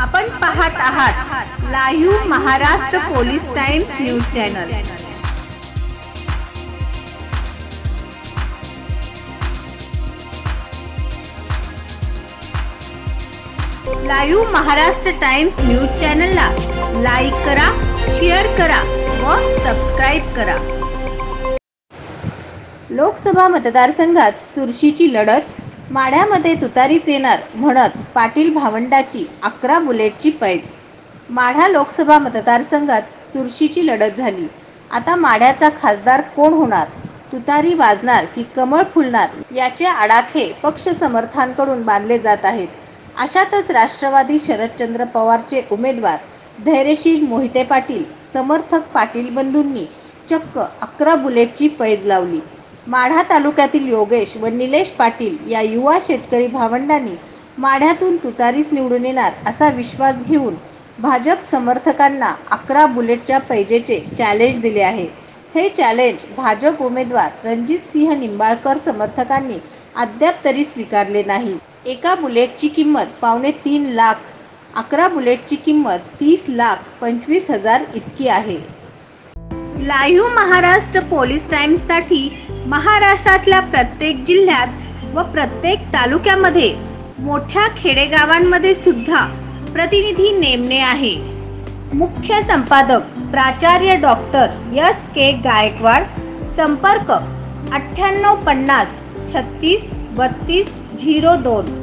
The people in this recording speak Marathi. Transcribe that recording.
आपण पाहत आहात live Maharashtra police times news channel. Live Maharashtra times news चॅनलला लाईक करा, शेअर करा व सबस्क्राइब करा। लोकसभा मतदारसंघात चुरशीची लढत, माढ्यामध्ये तुतारीच येणार म्हणत पाटील भावंडाची 11 बुलेटची पैज। माढा लोकसभा मतदारसंघात चुरशीची लढत झाली। आता माढ्याचा खासदार कोण होणार, तुतारी वाजणार की कमळ फुलणार याचे आडाखे पक्ष समर्थकांकडून बांधले जात आहेत। अशातच राष्ट्रवादी शरदचंद्र पवारचे उमेदवार धैर्यशील मोहिते पाटील समर्थक पाटील बंधूंनी चक्क 11 बुलेटची पैज लावली। माढा तालुक्यातील योगेश व निलेश पाटील या युवा शेतकरी भावंडांनी माढ्यातून तुतारीच निवडून येणार असा विश्वास घेऊन भाजप समर्थकांना 11 बुलेटच्या पैजेचे चॅलेंज दिले आहे। हे चॅलेंज भाजप उमेदवार रणजितसिंह निंबाळकर समर्थकांनी अद्याप तरी स्वीकारले नाही। एका बुलेटची किंमत 2.5 लाख, 11 बुलेटची किंमत 30,25,000 इतकी आहे। लाईव्ह महाराष्ट्र पोलीस टाइम्ससाठी महाराष्ट्रातल्या प्रत्येक जिल्ह्यात व प्रत्येक तालुक्यामध्ये मोठ्या खेडेगावांमध्ये सुद्धा प्रतिनिधी नेमणे आहे। मुख्य संपादक प्राचार्य डॉक्टर S.K. गायकवाड। संपर्क 9850 36 32 02।